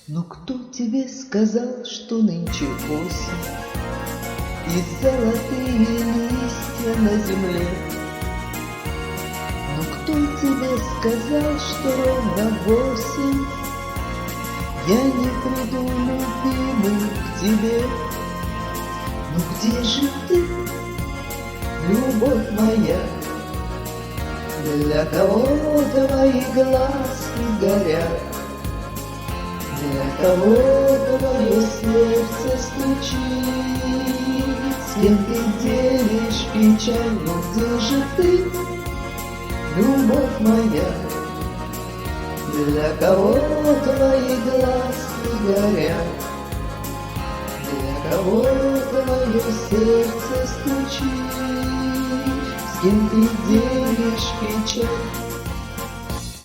Но кто тебе сказал, что нынче осень и золотые листья на земле? Но кто тебе сказал, что ровно в осень я не приду, любимый, к тебе? Ну где же ты, любовь моя? Для кого твои глазки горят? Для кого твое сердце стучит? С кем ты делишь печаль? Ну где же ты, любовь моя? Для кого твои глазки горят? Для кого твое сердце стучит? С кем ты делишь печаль?